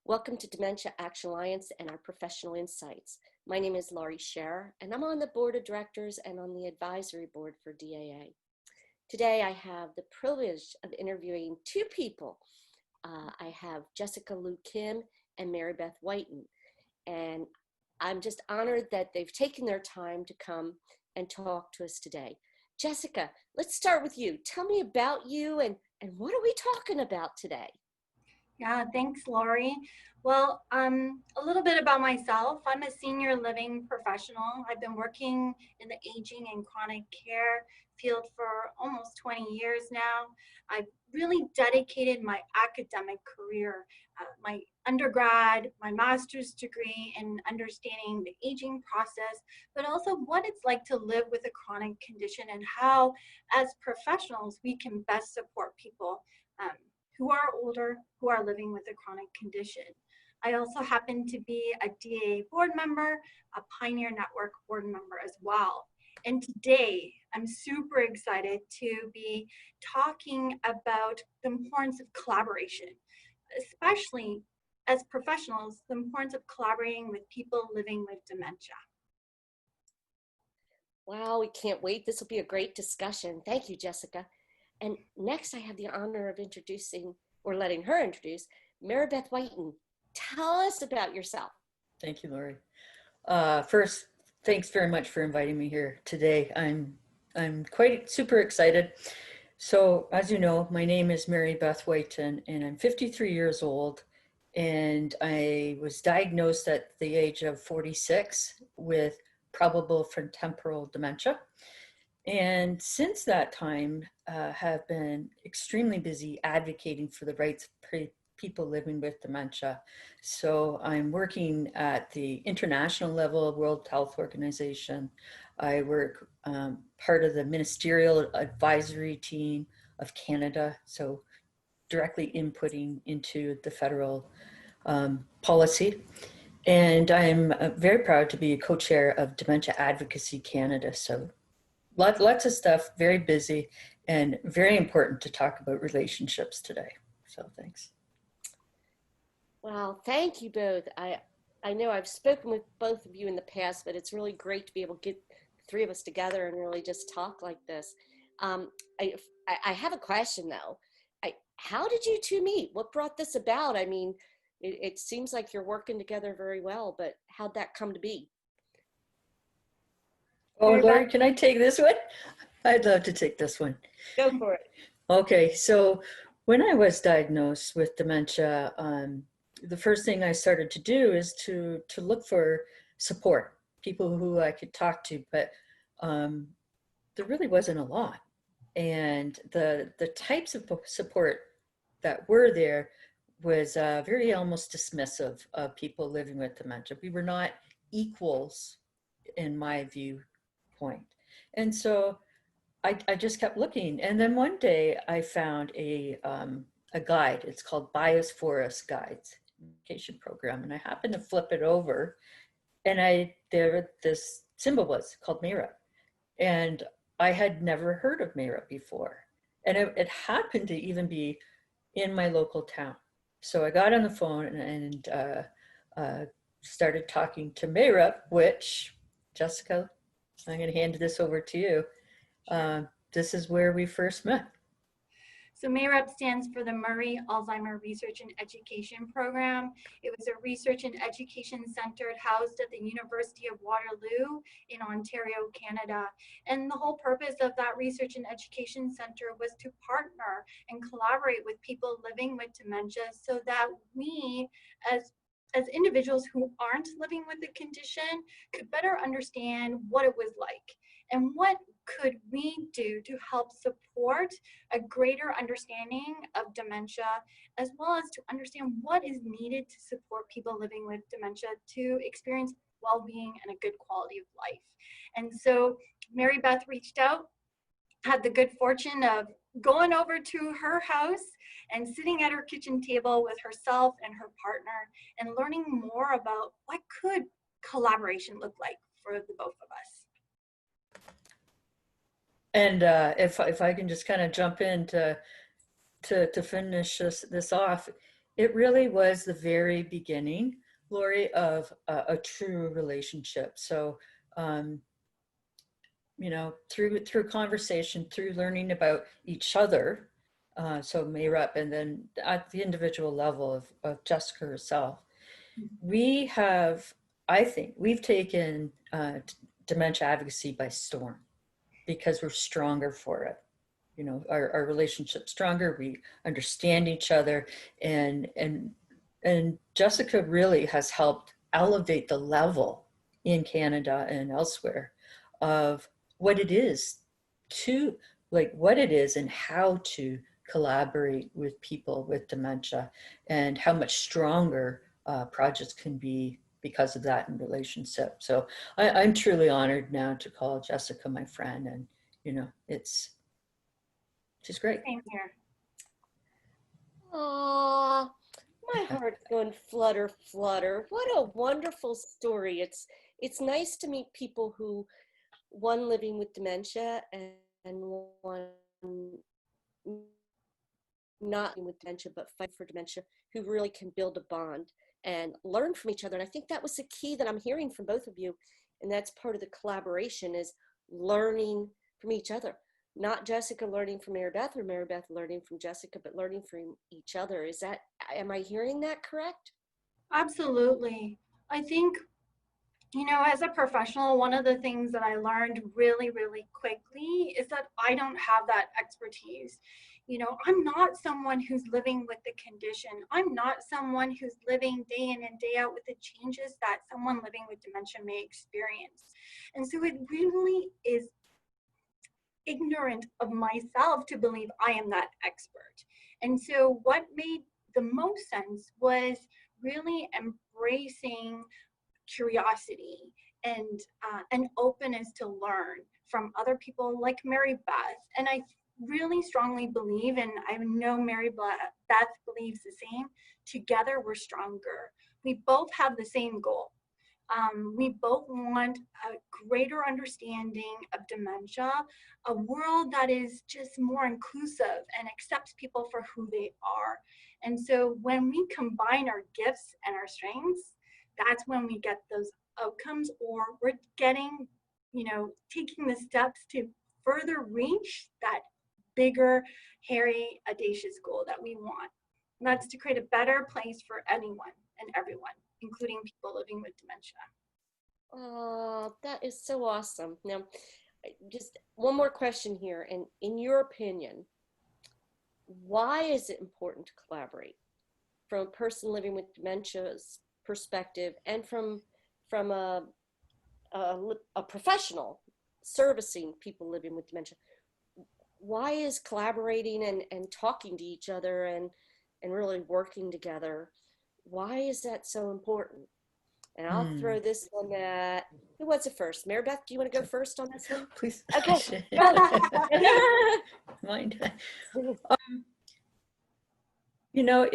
Welcome to Dementia Action Alliance and our professional insights. My name is Laurie Scherer, and I'm on the board of directors and on the advisory board for DAA. Today, I have the privilege of interviewing two people. I have Jessica Lou Kim and Mary Beth Wighton, and I'm just honored that they've taken their time to come and talk to us today. Jessica, let's start with you. Tell me about you and what are we talking about today? Yeah, thanks, Laurie. Well, a little bit about myself. I'm a senior living professional. I've been working in the aging and chronic care field for almost 20 years now. I've really dedicated my academic career, my undergrad, my master's degree in understanding the aging process, but also what it's like to live with a chronic condition and how, as professionals, we can best support people who are older, who are living with a chronic condition. I also happen to be a DAA board member, a Pioneer Network board member as well. And today, I'm super excited to be talking about the importance of collaboration, especially as professionals, the importance of collaborating with people living with dementia. Wow, we can't wait. This will be a great discussion. Thank you, Jessica. And next, I have the honor of introducing, or letting her introduce, Mary Beth Wighton. Tell us about yourself. Thank you, Laurie. First, thanks very much for inviting me here today. I'm quite super excited. So, as you know, my name is Mary Beth Wighton, and I'm 53 years old. And I was diagnosed at the age of 46 with probable frontotemporal dementia. And since that time, have been extremely busy advocating for the rights of people living with dementia. So I'm working at the international level, World Health Organization. I work part of the ministerial advisory team of Canada, so directly inputting into the federal policy. And I'm very proud to be a co-chair of Dementia Advocacy Canada. So lots of stuff, very busy, and very important to talk about relationships today. So thanks. Wow, thank you both. I know I've spoken with both of you in the past, but it's really great to be able to get the three of us together and really just talk like this. I have a question though. How did you two meet? What brought this about? I mean, it seems like you're working together very well, but how'd that come to be? Oh, Laurie, can I take this one? I'd love to take this one. Go for it. Okay, so when I was diagnosed with dementia, the first thing I started to do is to look for support, people who I could talk to, but there really wasn't a lot. And the types of support that were there was very almost dismissive of people living with dementia. We were not equals in my viewpoint. And so I just kept looking. And then one day I found a guide. It's called Bios Guides Education Program. And I happened to flip it over, and this symbol was called MERA. And I had never heard of MERA before. And it happened to even be in my local town. So I got on the phone and started talking to MERA, which, Jessica, I'm going to hand this over to you. This is where we first met. So MAREP stands for the Murray Alzheimer Research and Education Program. It was a research and education center housed at the University of Waterloo in Ontario, Canada. And the whole purpose of that research and education center was to partner and collaborate with people living with dementia so that we, as individuals who aren't living with the condition, could better understand what it was like and what could we do to help support a greater understanding of dementia, as well as to understand what is needed to support people living with dementia to experience well-being and a good quality of life. And so Mary Beth reached out, had the good fortune of going over to her house and sitting at her kitchen table with herself and her partner and learning more about what could collaboration look like for the both of us. And if I can just kind of jump in to finish this off, it really was the very beginning, Lori, of a true relationship. So, you know, through conversation, through learning about each other, so Mayrep, and then at the individual level of Jessica herself, we have, I think, we've taken dementia advocacy by storm because we're stronger for it. You know, our relationship stronger, we understand each other, and Jessica really has helped elevate the level in Canada and elsewhere of what it is to, like, what it is and how to collaborate with people with dementia, and how much stronger projects can be because of that in relationship. So I'm truly honored now to call Jessica my friend, and you know, she's great. Same here. Aww, my heart's going flutter, flutter. What a wonderful story. It's nice to meet people who, one living with dementia and one not living with dementia, but fight for dementia, who really can build a bond and learn from each other. And I think that was the key that I'm hearing from both of you. And that's part of the collaboration, is learning from each other. Not Jessica learning from Mary Beth or Mary Beth learning from Jessica, but learning from each other. Is that, am I hearing that correct? Absolutely. I think, you know, as a professional, one of the things that I learned really, really quickly is that I don't have that expertise. You know, I'm not someone who's living with the condition. I'm not someone who's living day in and day out with the changes that someone living with dementia may experience. And so it really is ignorant of myself to believe I am that expert. And so what made the most sense was really embracing curiosity and an openness to learn from other people like Mary Beth. And I really strongly believe, and I know Mary Beth believes the same, together we're stronger. We both have the same goal. We both want a greater understanding of dementia, a world that is just more inclusive and accepts people for who they are. And so when we combine our gifts and our strengths, that's when we get those outcomes, or we're getting, you know, taking the steps to further reach that bigger, hairy, audacious goal that we want. And that's to create a better place for anyone and everyone, including people living with dementia. Oh, that is so awesome. Now, just one more question here. And in your opinion, why is it important to collaborate from a person living with dementia's perspective, and from a professional servicing people living with dementia? Why is collaborating and talking to each other and really working together, why is that so important? And I'll throw this one at, who wants it first? Mary Beth, do you want to go first on this one? Please. Okay. Mind. You know,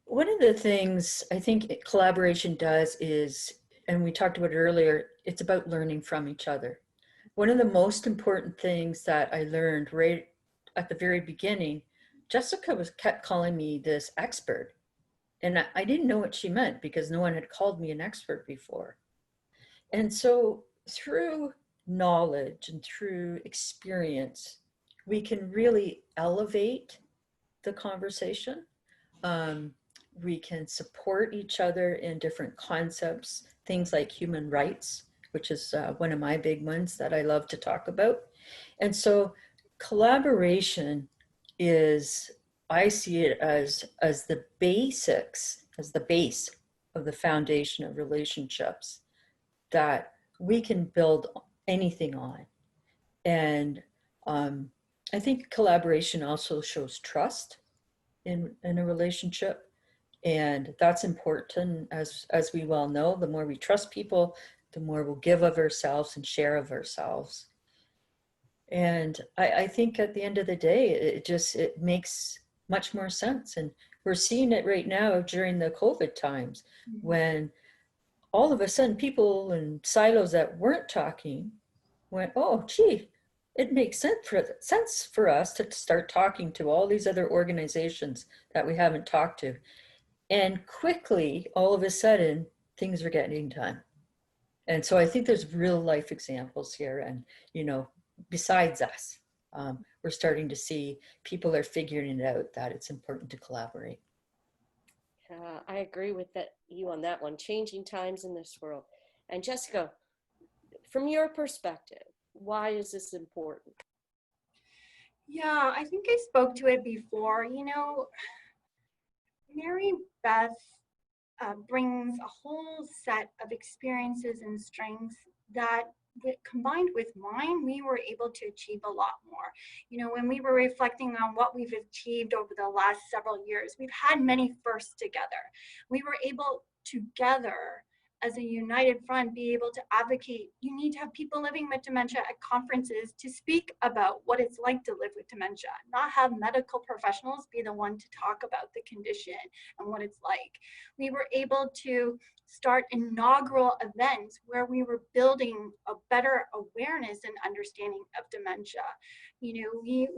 one of the things I think collaboration does is, and we talked about it earlier, it's about learning from each other. One of the most important things that I learned right at the very beginning, Jessica kept calling me this expert. And I didn't know what she meant because no one had called me an expert before. And so through knowledge and through experience, we can really elevate the conversation. We can support each other in different concepts, things like human rights, which is one of my big ones that I love to talk about. And so collaboration is, I see it as the basics, as the base of the foundation of relationships that we can build anything on. And I think collaboration also shows trust in a relationship. And that's important, as we well know. The more we trust people, the more we'll give of ourselves and share of ourselves. And I think at the end of the day, it makes much more sense. And we're seeing it right now during the COVID times, when all of a sudden people in silos that weren't talking went, oh, gee, it makes sense for us to start talking to all these other organizations that we haven't talked to. And quickly, all of a sudden, things are getting done. And so I think there's real life examples here. And, you know, besides us, we're starting to see people are figuring it out that it's important to collaborate. I agree with you on that one, changing times in this world. And Jessica, from your perspective, why is this important? Yeah, I think I spoke to it before. You know, Mary Beth brings a whole set of experiences and strengths that combined with mine, we were able to achieve a lot more. You know, when we were reflecting on what we've achieved over the last several years, we've had many firsts together. We were able together as a united front be able to advocate. You need to have people living with dementia at conferences to speak about what it's like to live with dementia, not have medical professionals be the one to talk about the condition and what it's like. We were able to start inaugural events where we were building a better awareness and understanding of dementia. You know, we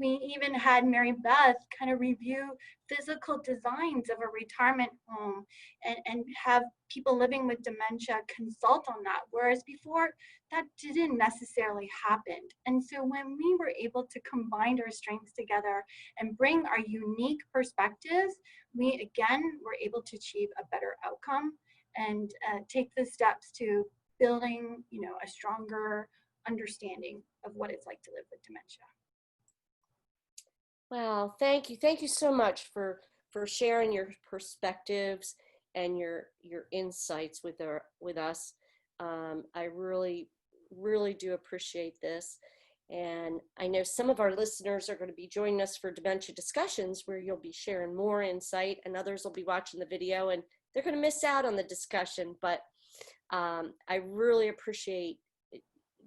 even had Mary Beth kind of review physical designs of a retirement home and have people living with dementia consult on that, whereas before that didn't necessarily happen. And so when we were able to combine our strengths together and bring our unique perspectives, we again were able to achieve a better outcome and take the steps to building, you know, a stronger understanding of what it's like to live with dementia. Wow, thank you. Thank you so much for sharing your perspectives and your insights with us. I really do appreciate this. And I know some of our listeners are going to be joining us for dementia discussions where you'll be sharing more insight, and others will be watching the video and they're going to miss out on the discussion. But I really appreciate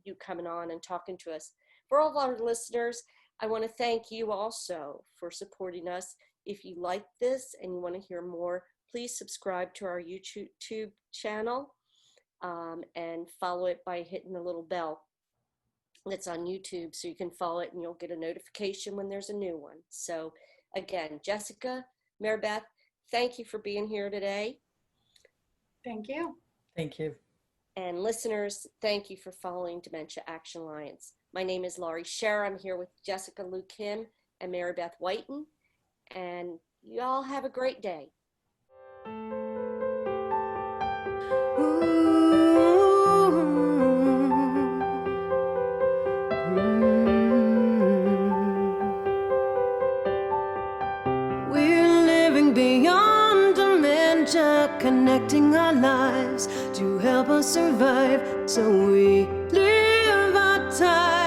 you coming on and talking to us. For all of our listeners, I want to thank you also for supporting us. If you like this and you want to hear more, please subscribe to our YouTube channel and follow it by hitting the little bell that's on YouTube so you can follow it and you'll get a notification when there's a new one. So again, Jessica, Mary Beth, thank you for being here today. Thank you. Thank you. And listeners, thank you for following Dementia Action Alliance. My name is Laurie Scher. I'm here with Jessica Lou Kim and Mary Beth Wighton. And you all have a great day. We're living beyond dementia, connecting our lives to help us survive, so we live our time.